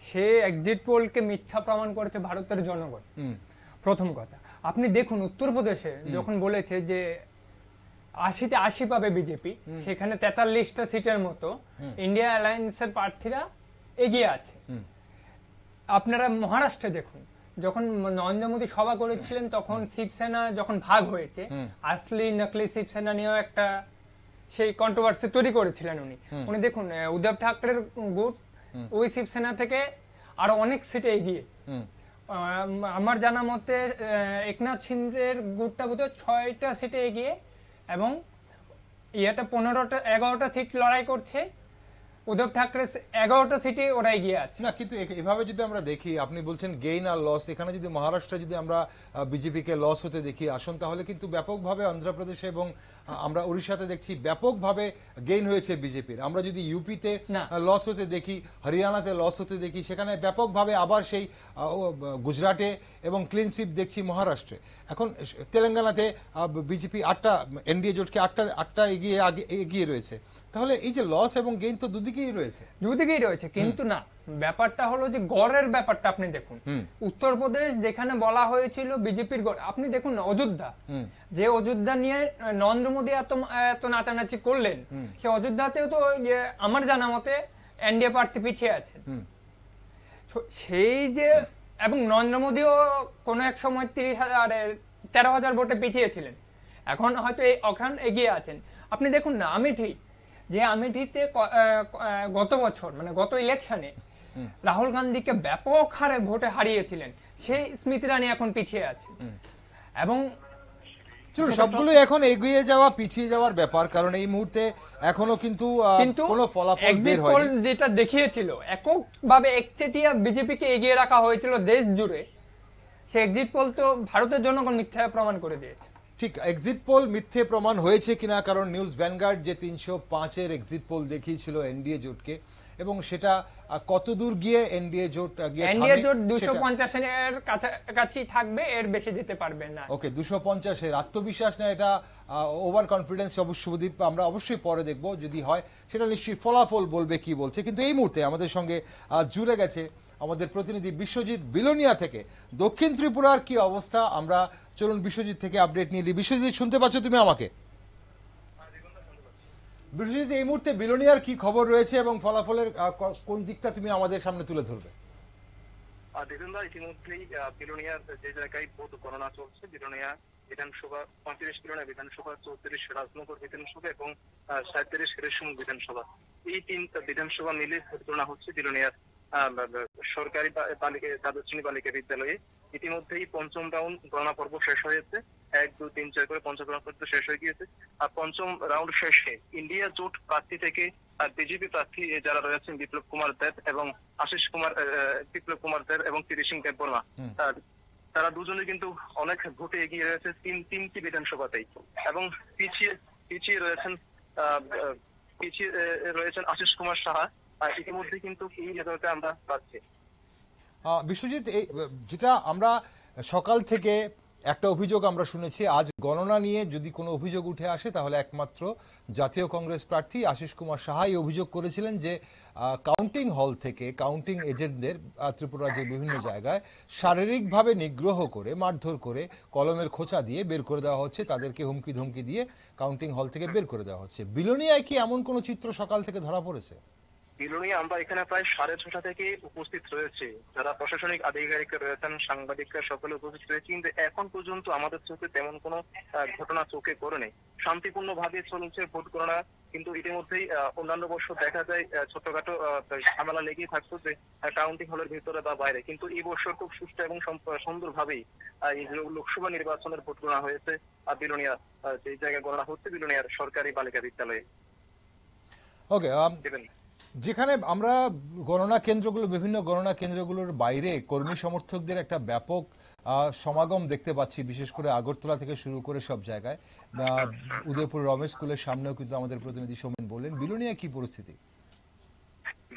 সে এক্সিট পোলকে মিথ্যা প্রমাণ করেছে ভারতের জনগণ। প্রথম কথা, আপনি দেখুন উত্তরপ্রদেশে যখন বলেছে যে 80তে 80 পাবে বিজেপি, সেখানে 43টা সিটের মতো ইন্ডিয়া অ্যালায়েন্সের প্রার্থীরা এগিয়ে আছে। আপনারা মহারাষ্ট্রে দেখুন, যখন নরেন্দ্র মোদী সভা করেছিলেন তখন শিবসেনা যখন ভাগ হয়েছে, আসলি নকলি শিবসেনা নিয়েও একটা সেই কন্ট্রোভার্সি তৈরি করেছিলেন উনি দেখুন উদ্ধব ঠাকরের গুট ওই শিবসেনা থেকে আরো অনেক সিটে এগিয়ে। আমার জানা মতে একনাথ শিন্দের গুটটা বোধহয় 6টা সিটে এগিয়ে, এবং ইয়েটা 11টা সিট লড়াই করছে, উদ্ধব ঠাকরে 11টা সিটে ওরা এগিয়ে আছে। না, কিন্তু এভাবে যদি আমরা দেখি, আপনি বলছেন গেইন আর লস, এখানে যদি মহারাষ্ট্রে যদি আমরা বিজেপিকে লস হতে দেখি আসন, তাহলে কিন্তু ব্যাপকভাবে অন্ধ্রপ্রদেশে এবং আমরা উড়িষ্যাতে দেখছি ব্যাপকভাবে গেইন হয়েছে বিজেপির। আমরা যদি ইউপিতে লস হতে দেখি, হরিয়ানাতে লস হতে দেখি, সেখানে ব্যাপকভাবে আবার সেই গুজরাটে এবং ক্লিন সুইপ দেখছি মহারাষ্ট্রে। এখন তেলেঙ্গানাতে বিজেপি 8টা, এনডিএ জোটকে 8টা এগিয়ে রয়েছে। তাহলে এই যে লস এবং গেইন তো দুদিকেই রয়েছে। কিন্তু না, ব্যাপারটা হলো যে গড়ের ব্যাপারটা আপনি দেখুন। উত্তরপ্রদেশ যেখানে বলা হয়েছিল বিজেপির গড়, আপনি দেখুন না অযোধ্যা, যে অযোধ্যা নিয়ে নরেন্দ্র মোদী এত নাচানাচি করলেন, সে অযোধ্যাতেও তো আমার জানা মতে এনডিএ প্রার্থী পিছিয়ে আছেন। সেই যে, এবং নরেন্দ্র মোদীও কোন এক সময় 13,000 ভোটে পিছিয়ে ছিলেন, এখন হয়তো ওখানে এগিয়ে আছেন। আপনি দেখুন না আমেঠিতে গত বছর মানে গত ইলেকশনে রাহুল গান্ধীকে ব্যাপক হারে ভোটে হারিয়েছিলেন, সেই স্মৃতি ইরানি এখন পিছিয়ে আছে। এবং সবগুলো এখন এগিয়ে যাওয়া পিছিয়ে যাওয়ার ব্যাপার, কারণ এই মুহূর্তে এখনো কিন্তু কোনো ফলাফল বের হয়নি। যেটা দেখিয়েছিল এককভাবে একচেটিয়া বিজেপিকে এগিয়ে রাখা হয়েছিল দেশ জুড়ে, সে এক্সিট পোল তো ভারতের জনগণ মিথ্যা প্রমাণ করে দিয়েছে। ঠিক, এক্সিট পোল মিথ্যে প্রমাণ হয়েছে কিনা, কারণ নিউজ ভ্যানগার্ড যে 305-এর এক্সিট পোল দেখিয়েছিল এনডিএ জোটকে, এবং সেটা কতদূর গিয়ে এনডিএ জোট 250-এর কাছাকাছি থাকবে, এর বেশি যেতে পারবে না। ওকে, 250-এর আত্মবিশ্বাস না এটা ওভার কনফিডেন্স? শুভদীপ, আমরা অবশ্যই পরে দেখব, যদি হয় সেটা নিশ্চয়ই ফলাফল বলবে কি বলছে। কিন্তু এই মুহূর্তে আমাদের সঙ্গে জুড়ে গেছে আমাদের প্রতিনিধি বিশ্বজিৎ বিলোনিয়া থেকে। দক্ষিণ ত্রিপুরার কি অবস্থা, আমরা চলুন বিশ্বজিৎ থেকে আপডেট নিয়ে নিই। বিশ্বজিৎ, শুনতে পাচ্ছ তুমি আমাকে? বিশ্বজিৎ, এই মুহূর্তে বিলোনিয়ার কি খবর রয়েছে এবং ফলাফলের কোন দিকটা তুমি আমাদের সামনে তুলে ধরবে? দেখুন দা, ইতিমধ্যেই বিলোনিয়ার যে জায়গায় ভোট গণনা চলছে, বিলোনিয়া বিধানসভা 35 বিলোনিয়া বিধানসভা, 34 রাজনগর বিধানসভা এবং 37 রেশম বিধানসভা, এই 3টা বিধানসভা মিলে ভোট গণনা হচ্ছে বিলোনিয়ার সরকারি দ্বাদশ শ্রেণী বালিকা বিদ্যালয়ে। ইতিমধ্যেই পঞ্চম রাউন্ড গণনা পর্ব শেষ হয়েছে, 1, 2, 3, 4 করে পঞ্চম রাউন্ড পর্যন্ত শেষ হয়ে গিয়েছে। আর পঞ্চম রাউন্ড শেষে ইন্ডিয়া জোট প্রার্থী থেকে বিজেপি প্রার্থী যারা রয়েছেন বিপ্লব কুমার দেব এবং বিপ্লব কুমার দেব এবং তিরি সিং দেববর্মা, তারা দুজনে কিন্তু অনেক ভোটে এগিয়ে রয়েছে তিনটি বিধানসভাতেই, এবং পিছিয়ে রয়েছেন আশিস কুমার সাহা। ইতিমধ্যে কিন্তু এই রেজাল্টে আমরা পাচ্ছি। বিশ্বজিৎ, যেটা আমরা সকাল থেকে একটা অভিযোগ আমরা শুনেছি, আজ গণনা নিয়ে যদি কোনো অভিযোগ উঠে আসে তাহলে একমাত্র জাতীয় কংগ্রেস প্রার্থী আশিস কুমার সাহাই অভিযোগ করেছিলেন যে কাউন্টিং হল থেকে কাউন্টিং এজেন্টদের ত্রিপুরা রাজ্যের বিভিন্ন জায়গায় শারীরিকভাবে নিগ্রহ করে, মারধর করে, কলমের খোঁচা দিয়ে বের করে দেওয়া হচ্ছে, তাদেরকে হুমকি ধমকি দিয়ে কাউন্টিং হল থেকে বের করে দেওয়া হচ্ছে। বিলোনিয়ায় কি এমন কোনো চিত্র সকাল থেকে ধরা পড়েছে? বিলোনিয়া আমরা এখানে প্রায় 6:30 থেকে উপস্থিত রয়েছে, যারা প্রশাসনিক আধিকারিকরা রয়েছেন, সাংবাদিকরা সকলে উপস্থিত রয়েছে, কিন্তু এখন পর্যন্ত আমাদের চোখে তেমন কোনো ঘটনা চোখে পড়েনি। শান্তিপূর্ণ ভাবে চলছে ভোট গণনা, কিন্তু ইতিমধ্যেই অন্যান্য বছর দেখা যায় ছোটখাটো ঝামেলা লেগেই থাকতো যে কাউন্টিং হলের ভিতরে বা বাইরে, কিন্তু এই বছর খুব সুষ্ঠু এবং সুন্দরভাবেই এই লোকসভা নির্বাচনের ভোট গণনা হয়েছে বিলোনিয়া, যে জায়গায় গণনা হচ্ছে বিলোনিয়ার সরকারি বালিকা বিদ্যালয়ে। ওকে, যেখানে আমরা বিভিন্ন গণনা কেন্দ্রগুলোর বাইরে কর্মী সমর্থকদের একটা ব্যাপক সমাগম দেখতে পাচ্ছি, বিশেষ করে আগরতলা থেকে শুরু করে সব জায়গায়। উদয়পুর রমেশ স্কুলের সামনেও কিন্তু আমাদের প্রতিনিধি সৌমেন বললেন। বিলোনিয়া কি পরিস্থিতি?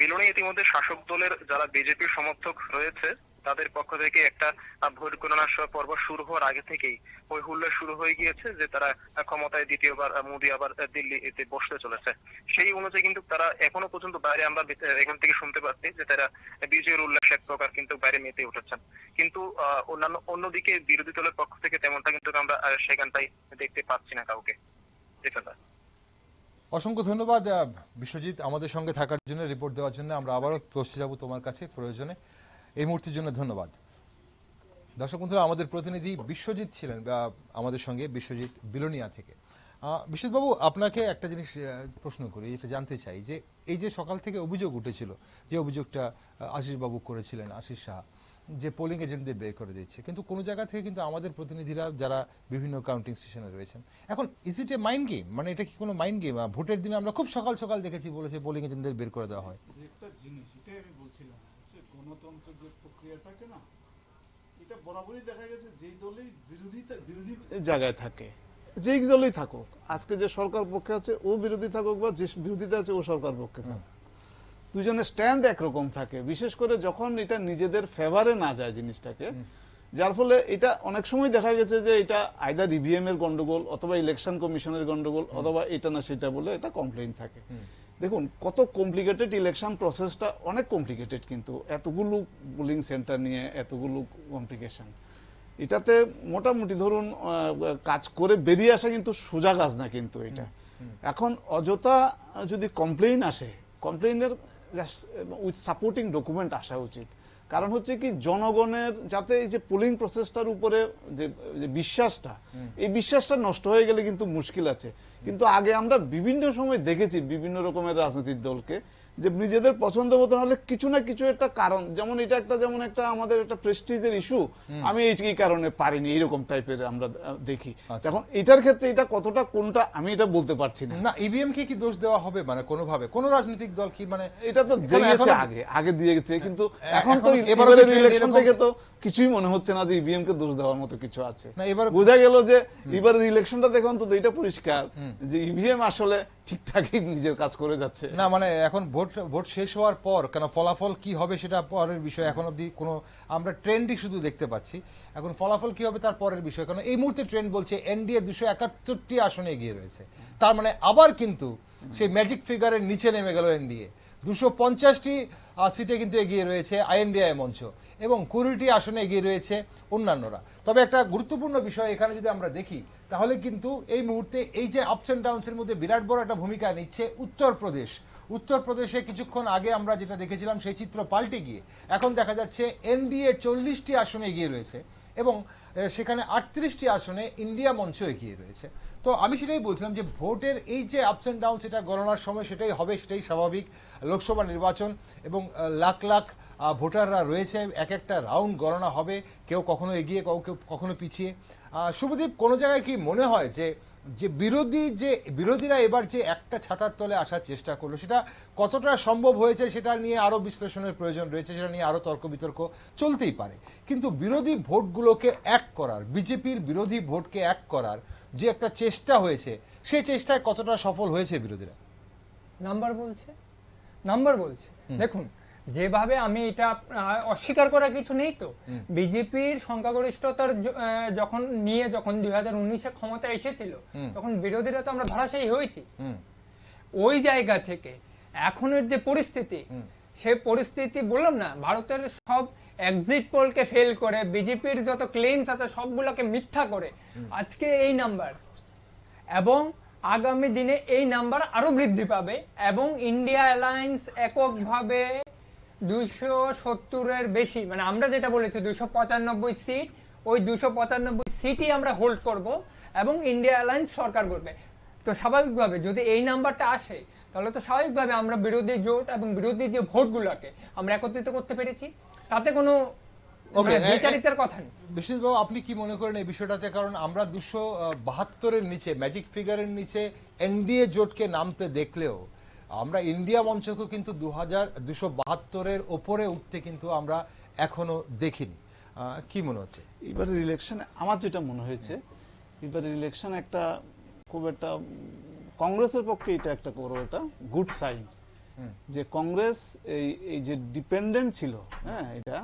বিলোনিয়া ইতিমধ্যে শাসক দলের যারা বিজেপি সমর্থক রয়েছে তাদের পক্ষ থেকে একটা ভোট গণনা পর্ব শুরু হওয়ার আগে থেকেই ওই হুল্লোড় শুরু হয়ে গিয়েছে যে তারা ক্ষমতায় দ্বিতীয়বার মোদী আবার দিল্লিতে বসতে চলেছে। সেই অনুযায়ী কিন্তু তারা এখনো পর্যন্ত বাইরে, আমরা এখান থেকে শুনতে পাচ্ছি যে তারা বিজয়ের উল্লাস এক প্রকার কিন্তু বাইরে মেতে উঠেছেন, কিন্তু অন্যদিকে বিরোধী দলের পক্ষ থেকে তেমনটা কিন্তু আমরা সেখানটাই দেখতে পাচ্ছি না কাউকে। অসংখ্য ধন্যবাদ বিশ্বজিৎ আমাদের সঙ্গে থাকার জন্য, রিপোর্ট দেওয়ার জন্য। আমরা আবারও পৌঁছে যাব তোমার কাছে প্রয়োজনে। এই মুহূর্তের জন্য ধন্যবাদ। দর্শক বন্ধুরা, আমাদের প্রতিনিধি বিশ্বজিৎ ছিলেন আমাদের সঙ্গে, বিশ্বজিৎ বিলোনিয়া থেকে। বিশ্বজিৎবাবু, আপনাকে একটা জিনিস প্রশ্ন করি, এটা জানতে চাই যে এই যে সকাল থেকে অভিযোগ উঠেছিল, যে অভিযোগটা আশিস বাবু করেছিলেন, আশিস সাহা, যে পোলিং এজেন্টদের বের করে দিচ্ছে, কিন্তু কোনো জায়গা থেকে কিন্তু আমাদের প্রতিনিধিরা যারা বিভিন্ন কাউন্টিং স্টেশনে রয়েছেন, এখন is it a mind game? মানে এটা কি কোনো মাইন্ড গেম? ভোটের দিনে আমরা খুব সকাল সকাল দেখেছি বলেছে পোলিং এজেন্টদের বের করে দেওয়া হয়। একটা জিনিস এটাই আমি বলছিলাম, যে গণতন্ত্রের যে প্রক্রিয়াটাকে না, এটা বরাবরই দেখা গেছে যেই দলই বিরোধী জায়গায় থাকে, যেই দলই থাকুক, আজকে যে সরকার পক্ষে আছে ও বিরোধী থাকুক, বা যে বিরোধীতে আছে ও সরকার পক্ষে থাকুক, দুজনের স্ট্যান্ড একরকম থাকে। বিশেষ করে যখন এটা নিজেদের ফেভারে না যায় জিনিসটাকে, যার ফলে এটা অনেক সময় দেখা গেছে যে এটা আইদার ইভিএম এর গন্ডগোল, অথবা ইলেকশন কমিশনের গন্ডগোল, অথবা এটা না সেটা বলে এটা কমপ্লেইন থাকে। দেখুন কত কমপ্লিকেটেড ইলেকশন প্রসেসটা, অনেক কমপ্লিকেটেড, কিন্তু এতগুলো পোলিং সেন্টার নিয়ে এতগুলো কমপ্লিকেশন, এটাতে মোটামুটি ধরুন কাজ করে বেরিয়ে আসা কিন্তু সোজা কাজ না কিন্তু এটা। এখন অযথা যদি কমপ্লেইন আসে, কমপ্লেইনের উইথ সাপোর্টিং ডকুমেন্ট আসা উচিত। কারণ হচ্ছে কি, জনগণের যাতে এই যে পোলিং প্রসেসটার উপরে যে বিশ্বাসটা, এই বিশ্বাসটা নষ্ট হয়ে গেলে কিন্তু মুশকিল আছে। কিন্তু আগে আমরা বিভিন্ন সময় দেখেছি বিভিন্ন রকমের রাজনৈতিক দলকে যে নিজেদের পছন্দ মতো হলে কিছু না কিছু একটা কারণ, যেমন এটা একটা, যেমন একটা আমাদের একটা প্রেস্টিজের ইস্যু, আমি এই কারণে পারিনি, এইরকম টাইপের আমরা দেখি। এখন এটার ক্ষেত্রে এটা কতটা কোনটা আমি এটা বলতে পারছি না। না, ইভিএম কে কি দোষ দেওয়া হবে মানে কোনোভাবে? কোন রাজনৈতিক দল কি মানে এটা তো দিয়েছে, আগে দিয়ে গেছে, কিন্তু এখন তো এবারের ইলেকশন থেকে তো কিছুই মনে হচ্ছে না যে ইভিএম কে দোষ দেওয়ার মতো কিছু আছে। না, এবার বোঝা গেল যে এবারের ইলেকশনটা দেখুন তো এটা পরিষ্কার যে ইভিএম আসলে ঠিকঠাকই নিজের কাজ করে যাচ্ছে। না মানে এখন ভোট শেষ হওয়ার পর কেন ফলাফল কি হবে সেটা পরের বিষয়। এখন অবধি কোনো আমরা ট্রেন্ডই শুধু দেখতে পাচ্ছি, এখন ফলাফল কি হবে তার পরের বিষয়। কারণ এই মুহূর্তে ট্রেন্ড বলছে এনডিএ 271টি আসনে এগিয়ে রয়েছে, তার মানে আবার কিন্তু সেই ম্যাজিক ফিগারের নিচে নেমে গেল এনডিএ। 250টি সিটে কিন্তু এগিয়ে রয়েছে আইএনডিআই মঞ্চ, এবং 20টি আসনে এগিয়ে রয়েছে অন্যান্যরা। তবে একটা গুরুত্বপূর্ণ বিষয় এখানে যদি আমরা দেখি, তাহলে কিন্তু এই মুহূর্তে এই যে আপস অ্যান্ড ডাউনসের মধ্যে বিরাট বড় একটা ভূমিকা নিচ্ছে উত্তরপ্রদেশ। উত্তরপ্রদেশে কিছুক্ষণ আগে আমরা যেটা দেখেছিলাম সেই চিত্র পাল্টে গিয়ে এখন দেখা যাচ্ছে এনডিএ 40টি আসনে এগিয়ে রয়েছে, এবং সেখানে 38টি আসনে ইন্ডিয়া মঞ্চ এগিয়ে রয়েছে। তো আমি সেটাই বলছিলাম যে ভোটের এই যে আপস অ্যান্ড ডাউন, সেটা গণনার সময় সেটাই হবে, সেটাই স্বাভাবিক। লোকসভা নির্বাচন এবং লাখ লাখ ভোটাররা রয়েছে, এক একটা রাউন্ড গণনা হবে, কেউ কখনো এগিয়ে, কেউ কখনো পিছিয়ে। শুভদীপ, কোন জায়গায় কি মনে হয় যে বিরোধীরা এবার যে একটা ছাতার তলে আসার চেষ্টা করলো, সেটা কতটা সম্ভব হয়েছে সেটা নিয়ে আরো বিশ্লেষণের প্রয়োজন রয়েছে, সেটা নিয়ে আরো তর্ক বিতর্ক চলতেই পারে। কিন্তু বিরোধী ভোটগুলোকে এক করার, বিজেপির বিরোধী ভোটকে এক করার যে একটা চেষ্টা হয়েছে, সেই চেষ্টায় কতটা সফল হয়েছে বিরোধীরা? নাম্বার বলছে দেখুন, যেভাবে আমি এটা অস্বীকার করার কিছু নেই তো, বিজেপির সংখ্যাগরিষ্ঠতার যখন 2019-এ ক্ষমতা এসেছিল, তখন বিরোধীরা তো আমরা ধরাশায়ী হয়েছি। ওই জায়গা থেকে এখনের যে পরিস্থিতি, সেই পরিস্থিতি বললাম না, ভারতের সব এক্সিট পোলকে ফেল করে, বিজেপির যত ক্লেমস আছে সবগুলোকে মিথ্যা করে আজকে এই নাম্বার, এবং আগামী দিনে এই নাম্বার আরো বৃদ্ধি পাবে। এবং ইন্ডিয়া অ্যালায়েন্স এককভাবে 270-এর বেশি, মানে আমরা যেটা বলেছি 295 সিট, ওই 295 সিটই আমরা হোল্ড করব, এবং ইন্ডিয়া অ্যালায়েন্স সরকার করবে। তো স্বাভাবিকভাবে যদি এই নাম্বারটা আসে, তাহলে তো স্বাভাবিকভাবে আমরা বিরোধী জোট এবং বিরোধী যে ভোটগুলোকে আমরা একত্রিত করতে পেরেছি, তাতে কোনো বিচারিতার কথা নেই। বিশেষবাবু, আপনি কি মনে করেন এই বিষয়টাতে? কারণ আমরা 272-এর নিচে, ম্যাজিক ফিগারের নিচে এনডিএ জোটকে নামতে দেখলেও আমরা ইন্ডিয়া মঞ্চকে কিন্তু 272-এর ওপরে উঠতে কিন্তু আমরা এখনো দেখিনি। কি মনে হচ্ছে এবারের ইলেকশনে? আমার যেটা মনে হয়েছে, এবারের ইলেকশন একটা খুব একটা কংগ্রেসের পক্ষে এটা একটা একটা গুড সাইন, যে কংগ্রেস এই যে ডিপেন্ডেন্ট ছিল, হ্যাঁ, এটা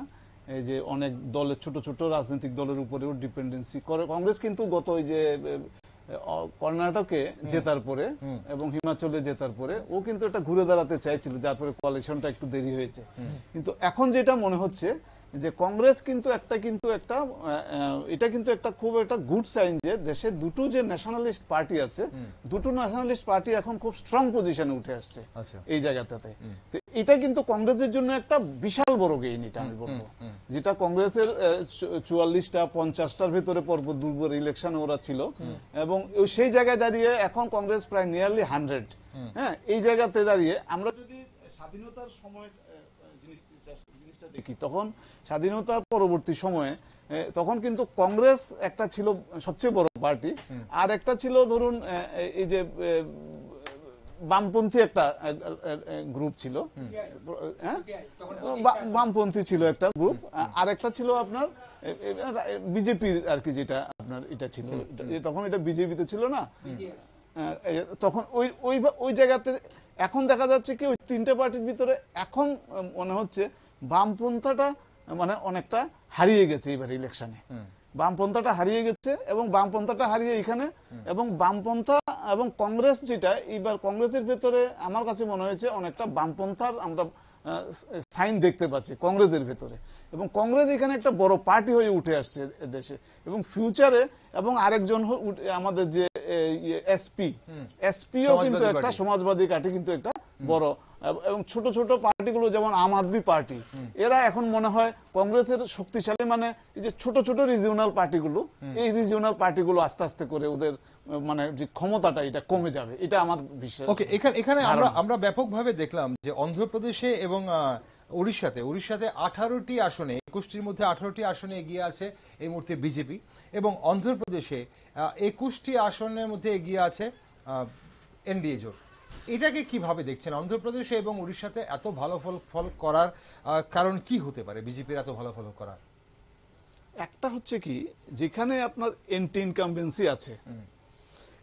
এই যে অনেক দলের ছোট ছোট রাজনৈতিক দলের উপরেও ডিপেন্ডেন্সি করে কংগ্রেস, কিন্তু গত ওই যে কর্ণাটকে জেতার পরে এবং হিমাচলে জেতার পরে ও কিন্তু এটা ঘুরে দাঁড়াতে চাইছিল, যার পরে কোয়ালিশনটা একটু দেরি হয়েছে। কিন্তু এখন যেটা মনে হচ্ছে যে কংগ্রেস কিন্তু এটা কিন্তু একটা খুব একটা গুড সাইন, যে দেশে দুটো যে ন্যাশনালিস্ট পার্টি আছে, দুটো ন্যাশনালিস্ট পার্টি এখন খুব স্ট্রং পজিশনে উঠে আসছে এই জায়গাটাতে। তো এটা কিন্তু কংগ্রেসের জন্য একটা বিশাল বড় গেইন, এটা আমি বলবো। যেটা কংগ্রেসের 44টা 50টার ভেতরে পরপর দুবার ইলেকশন ওরা ছিল, এবং সেই জায়গায় দাঁড়িয়ে এখন কংগ্রেস প্রায় নিয়ারলি 100। হ্যাঁ, এই জায়গাতে দাঁড়িয়ে আমরা যদি স্বাধীনতার সময় জিনিসটা দেখি, তখন স্বাধীনতার পরবর্তী সময়ে তখন কিন্তু কংগ্রেস একটা ছিল সবচেয়ে বড় পার্টি, আর একটা ছিল ধরুন এই যে বামপন্থী একটা গ্রুপ ছিল, বামপন্থী ছিল একটা গ্রুপ, আর একটা ছিল আপনার বিজেপির আর কি, যেটা আপনার এটা ছিল, তখন এটা বিজেপিতে ছিল না তখন ওই জায়গাতে। এখন দেখা যাচ্ছে কি ওই তিনটে পার্টির ভিতরে এখন মনে হচ্ছে বামপন্থাটা মানে অনেকটা হারিয়ে গেছে এবার ইলেকশনে, বামপন্থাটা হারিয়ে গেছে, এবং বামপন্থাটা হারিয়ে এখানে, এবং বামপন্থা এবং কংগ্রেস যেটা এবার কংগ্রেসের ভেতরে আমার কাছে মনে হয়েছে অনেকটা বামপন্থার আমরা সাইন দেখতে পাচ্ছি কংগ্রেসের ভেতরে, এবং কংগ্রেস এখানে একটা বড় পার্টি হয়ে উঠে আসছে দেশে, এবং ফিউচারে এবং আরেকজন আমাদের যে এসপিও কিন্তু একটা সমাজবাদী পার্টি কিন্তু একটা বড়, এবং ছোট ছোট পার্টিগুলো যেমন আম আদমি পার্টি, এরা এখন মনে হয় কংগ্রেসের শক্তিশালী, মানে এই যে ছোট ছোট রিজিওনাল পার্টিগুলো, এই রিজিওনাল পার্টিগুলো আস্তে আস্তে করে ওদের মানে যে ক্ষমতাটা এটা কমে যাবে, এটা আমার বিশ্বাস। ওকে, এখানে আমরা ব্যাপকভাবে দেখলাম যে অন্ধ্রপ্রদেশে এবং উড়িষ্যাতে 18টি আসনে, 21টির মধ্যে 18টি আসনে এগিয়ে আছে এই মুহূর্তে বিজেপি, এবং অন্ধ্রপ্রদেশে 21টি আসনের মধ্যে এগিয়ে আছে এনডিএ জোট। এটাকে কিভাবে দেখছেন? অন্ধ্রপ্রদেশে এবং উড়িষ্যাতে এত ভালো ফল করার কারণ কি হতে পারে, বিজেপির এত ভালো ফল করার? একটা হচ্ছে কি, যেখানে আপনার এন্টি ইনকামবেন্সি আছে,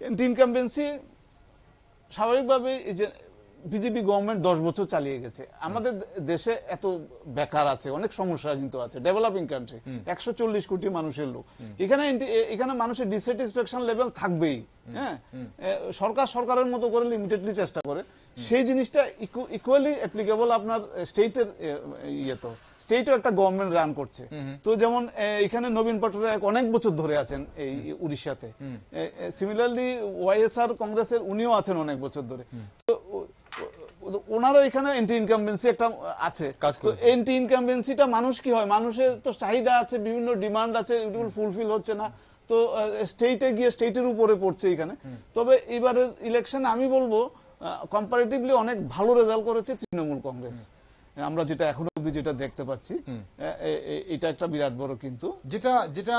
এন্টি ইনকামবেন্সি স্বাভাবিকভাবে এই যে বিজেপি গভর্নমেন্ট 10 বছর চালিয়ে গেছে, আমাদের দেশে এত বেকার আছে, অনেক সমস্যা কিন্তু আছে, ডেভেলপিং কান্ট্রি, 140 কোটি মানুষের লোক, এখানে মানুষের ডিসস্যাটিসফ্যাকশন লেভেল থাকবেই। হ্যাঁ, সরকারের মতো করে লিমিটেডলি চেষ্টা করে, সেই জিনিসটা ইকুয়ালি অ্যাপ্লিকেবল আপনার স্টেটের ইয়েতে, স্টেটও একটা গভর্নমেন্ট রান করছে। তো যেমন এখানে নবীন পট্টনায়ক অনেক বছর ধরে আছেন এই উড়িষ্যাতে, সিমিলারলি ওয়াইএসআর কংগ্রেসের উনিও আছেন অনেক বছর ধরে, তো ওনারও এখানে এন্টি ইনকামবেন্সি একটা আছে। এন্টি ইনকামবেন্সিটা মানুষ কি হয়, মানুষের তো চাহিদা আছে, বিভিন্ন ডিমান্ড আছে, এগুলো ফুলফিল হচ্ছে না, তো স্টেটে গিয়ে স্টেটের উপরে পড়ছে এখানে। তবে এবারের ইলেকশন আমি বলবো কম্পারেটিভলি অনেক ভালো রেজাল্ট করেছে তৃণমূল কংগ্রেস, আমরা যেটা এখন অবধি যেটা দেখতে পাচ্ছি, এটা একটা বিরাট বড়, কিন্তু যেটা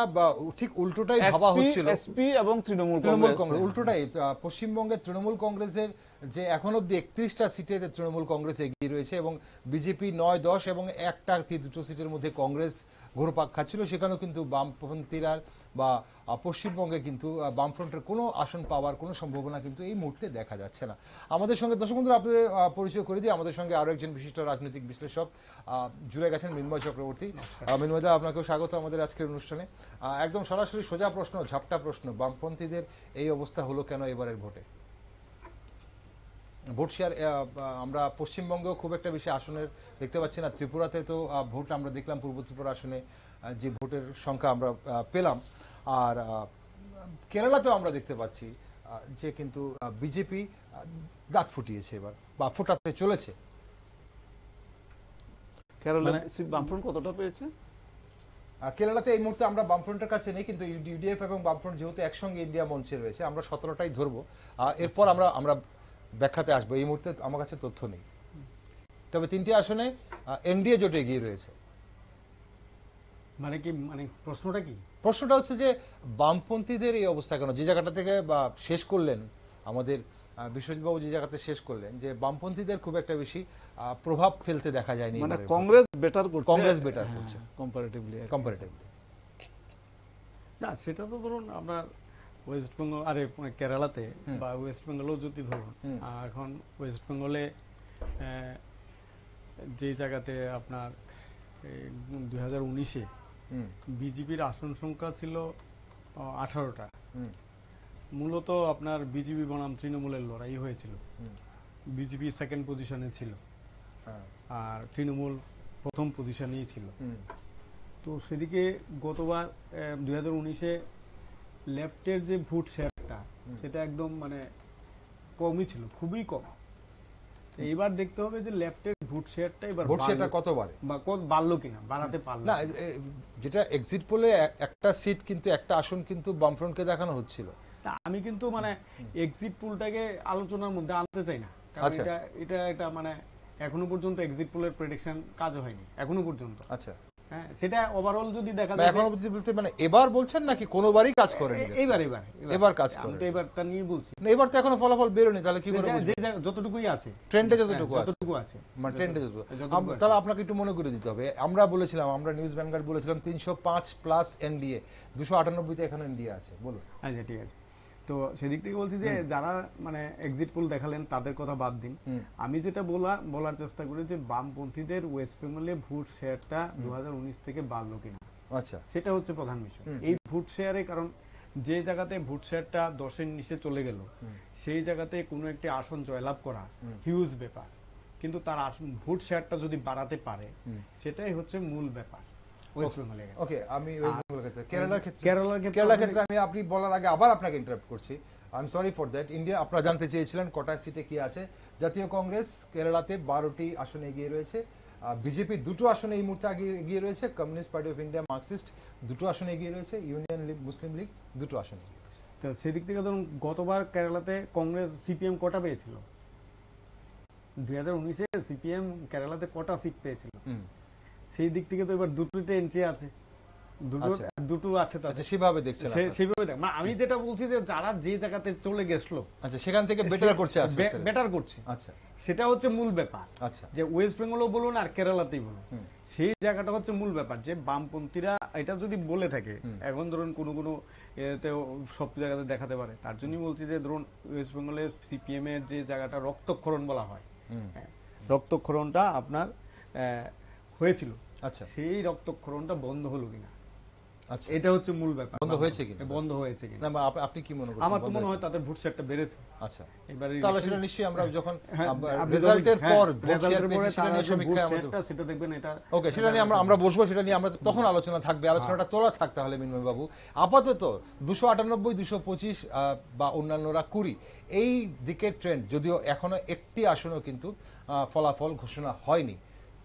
ঠিক উল্টোটাই ভাবা হচ্ছিল, এসপি এবং তৃণমূল কংগ্রেস উল্টোটাই। পশ্চিমবঙ্গের তৃণমূল কংগ্রেসের যে এখন অব্দি 31টা সিটে তৃণমূল কংগ্রেস এগিয়ে রয়েছে, এবং বিজেপি 9-10 এবং একটা কি দুটো সিটের মধ্যে কংগ্রেস ঘোরপাক খাচ্ছিল, সেখানেও কিন্তু বামপন্থীরা বা পশ্চিমবঙ্গে কিন্তু বামফ্রন্টের কোনো আসন পাওয়ার কোনো সম্ভাবনা কিন্তু এই মুহূর্তে দেখা যাচ্ছে না। আমাদের সঙ্গে দর্শক বন্ধুরা আপনাদের পরিচয় করে দিই, আমাদের সঙ্গে আরো একজন বিশিষ্ট রাজনৈতিক বিশ্লেষক জুড়ে গেছেন, মৃন্ময় চক্রবর্তী। মৃন্ময়দা, আপনাকেও স্বাগত আমাদের আজকের অনুষ্ঠানে। একদম সরাসরি সোজা প্রশ্ন, ঝাপটা প্রশ্ন, বামপন্থীদের এই অবস্থা হলো কেন এবারের ভোটে? ভোট শেয়ার আমরা পশ্চিমবঙ্গেও খুব একটা বেশি আসনের দেখতে পাচ্ছি না, ত্রিপুরাতে তো ভোট আমরা দেখলাম, পূর্ব ত্রিপুরা আসনে যে ভোটের সংখ্যা আমরা পেলাম, আর কেরালাতেও আমরা দেখতে পাচ্ছি যে কিন্তু বিজেপি দাঁত ফুটিয়েছে এবার, বা ফোটাতে চলেছে। কেরালা বামফ্রন্ট কতটা পেয়েছে? কেরালাতে এই মুহূর্তে আমরা বামফ্রন্টের কাছে নেই, কিন্তু ইউডিএফ এবং বামফ্রন্ট যেহেতু একসঙ্গে ইন্ডিয়া মঞ্চে রয়েছে, আমরা 17টাই ধরবো, এরপর আমরা ব্যাখ্যাতে আসবো। এই মুহূর্তে আমার কাছে তথ্য নেই, তবে 3টি আসনে এনডিএ জোটে এগিয়ে রয়েছে। মানে কি, মানে প্রশ্নটা কি? প্রশ্নটা হচ্ছে যে বামপন্থীদের এই অবস্থা কেন? যে জায়গাটা থেকে শেষ করলেন আমাদের বিশ্বজিৎ বাবু, যে জায়গাতে শেষ করলেন যে বামপন্থীদের খুব একটা বেশি প্রভাব ফেলতে দেখা যায়নি, মানে কংগ্রেস বেটার করছে কম্পারেটিভলি। না, সেটা তো ধরুন আপনার ওয়েস্ট বেঙ্গল, আরে কেরালাতে বা ওয়েস্ট বেঙ্গলেও যদি ধরুন, এখন ওয়েস্ট বেঙ্গলে যে জায়গাতে আপনার 2019-এ বিজেপির আসন সংখ্যা ছিল 18টা, মূলত আপনার বিজেপি বনাম তৃণমূলের লড়াই হয়েছিল, বিজেপি সেকেন্ড পজিশনে ছিল আর তৃণমূল প্রথম পজিশনেই ছিল। তো সেদিকে গতবার 2019-এ লেফটের যে ভোট শেয়ারটা সেটা একদম মানে কমই ছিল, খুবই কম। এইবার দেখতে হবে যে লেফটের ভোট শেয়ারটা এবার ভোট শেয়ারটা কত বাড়ে বা কত বাড়লো কিনা, বাড়াতে পারলো না। যেটা এক্সিট পোলে একটা সিট কিন্তু একটা আসন কিন্তু বামফ্রন্টকে দেখানো হচ্ছিল। আমি কিন্তু মানে এক্সিট পোলটাকে আলোচনার মধ্যে আনতে চাই না, কারণ এটা মানে এখনো পর্যন্ত এক্সিট পোলের প্রেডিকশন কাজও হয়নি এখনো পর্যন্ত। আচ্ছা, হ্যাঁ, সেটা ওভারঅল যদি দেখা যায় এখন অবধি বলতে মানে এবার বলছেন নাকি কোনোবারই কাজ করেনি? এবার কাজ আমি করে তো এবারটা নিয়ে বলছি। এবার তো এখনো ফলাফল বেরোনি, তাহলে কি করে যতটুকুই আছে ট্রেন্ডে যতটুকু আছে মানে ট্রেন্ডে তাহলে আপনাকে একটু মনে করে দিতে হবে। আমরা বলেছিলাম, আমরা নিউজ ভ্যানগার্ড বলেছিলাম 305 প্লাস এনডিএ, 298তে এখন এনডিএ আছে। বলুন। আচ্ছা, ঠিক আছে। তো সেদিক থেকে বলছি যে যারা মানে এক্সিট পোল দেখালেন তাদের কথা বাদ দিন, আমি যেটা বলার চেষ্টা করি যে বামপন্থীদের ওয়েস্ট বেঙ্গলে ভোট শেয়ারটা 2019 থেকে বাড়লো কিনা, আচ্ছা, সেটা হচ্ছে প্রধান বিষয়। এই ভোট শেয়ারে, কারণ যে জায়গাতে ভোট শেয়ারটা 10-এর নিচে চলে গেল সেই জায়গাতে কোনো একটি আসন জয়লাভ করা হিউজ ব্যাপার, কিন্তু তার ভোট শেয়ারটা যদি বাড়াতে পারে সেটাই হচ্ছে মূল ব্যাপার ওয়েস্ট বেঙ্গলে। ওকে, আমি ওয়েস্ট বেঙ্গলের ক্ষেত্রে, কেরালার ক্ষেত্রে আমি আপনি বলার আগে আবার আপনাকে ইন্টারাপ্ট করছি, I am sorry for that. India, আপনারা জানতে চেয়েছিলেন কটা সিটে কি আছে। জাতীয় কংগ্রেস কেরালাতে 12টি আসনে এগিয়ে রয়েছে, বিজেপি 2টো আসনে এই মুহূর্তে এগিয়ে রয়েছে, Communist Party of India Marxist 2টো আসনে এগিয়ে রয়েছে, ইউনিয়ন মুসলিম লীগ 2টো আসনে এগিয়ে রয়েছে। তো সেদিক থেকে ধরুন গতবার কেরালাতে কংগ্রেস সিপিএম কটা পেয়েছিল? 2019-এ সিপিএম কেরালাতে কটা সিট পেয়েছিল? সেই দিক থেকে তো এবার দুটোতে এন্ট্রি আছে, দুটো আছে তাতে, সেভাবে দেখছেন? সেভাবে দেখ, আমি যেটা বলছি যে যারা যে জায়গাতে চলে গেছিল, আচ্ছা, সেখান থেকে বেটার করছে, আচ্ছা, সেটা হচ্ছে মূল ব্যাপার। আচ্ছা, যে ওয়েস্ট বেঙ্গলও বলুন আর কেরালাতেই বলুন, সেই জায়গাটা হচ্ছে মূল ব্যাপার। যে বামপন্থীরা এটা যদি বলে থাকে, এখন ধরুন কোনো সব জায়গাতে দেখাতে পারে, তার জন্যই বলছি যে ধরুন ওয়েস্ট বেঙ্গলের সিপিএম এর যে জায়গাটা রক্তক্ষরণ বলা হয়, রক্তক্ষরণটা আপনার হয়েছিল, আচ্ছা, সেই রক্তক্ষরণটা বন্ধ হলো কিনা, আচ্ছা, এটা হচ্ছে মূল ব্যাপার। বন্ধ হয়েছে কিনা? বন্ধ হয়েছে কিনা, আপনি কি মনে করছেন? আমার তো মনে হয় তাদের ভোট শেয়ারটা বেড়েছে। আচ্ছা, এবারে তাহলে সেটা নিশ্চয়ই আমরা যখন রেজাল্টের পর ভোট শেয়ার পেয়েছি সেটা নিয়ে সমীক্ষা সেটা দেখবেন, এটা ওকে, সেটা নিয়ে আমরা বসবো, সেটা নিয়ে আমরা তখন আলোচনা থাকবে, আলোচনাটা তোলা থাকতে হলে মিনময় বাবু। আপাতত 298, 225 বা অন্যান্যরা 20 এই দিকের ট্রেন্ড, যদিও এখনো একটি আসনও কিন্তু ফলাফল ঘোষণা হয়নি,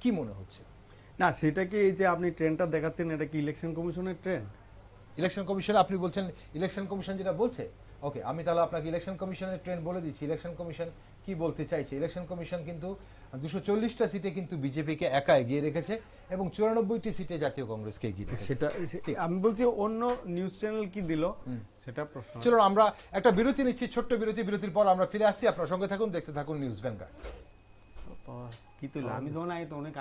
কি মনে হচ্ছে? না, সেটা কি এই যে আপনি ট্রেন্ডটা দেখাচ্ছেন, এটা কি ইলেকশন কমিশনের ট্রেন্ড? ইলেকশন কমিশন আপনি বলছেন, ইলেকশন কমিশন যেটা বলছে, ওকে, আমি তাহলে আপনাকে ইলেকশন কমিশনের ট্রেন্ড বলে দিচ্ছি। ইলেকশন কমিশন কি বলতে চাইছে? ইলেকশন কমিশন কিন্তু 240টা সিটে কিন্তু বিজেপিকে একা এগিয়ে রেখেছে এবং 94টি সিটে জাতীয় কংগ্রেসকে এগিয়ে রেখেছে। সেটা আমি বলছি অন্য নিউজ চ্যানেল কি দিল সেটা প্রশ্ন। চলুন আমরা একটা বিরতি নিচ্ছি, ছোট্ট বিরতি। বিরতির পর আমরা ফিরে আসছি, আপনার সঙ্গে থাকুন, দেখতে থাকুন নিউজ ভ্যানগার্ড। কি তুই আমি তো না, এই তো অনেক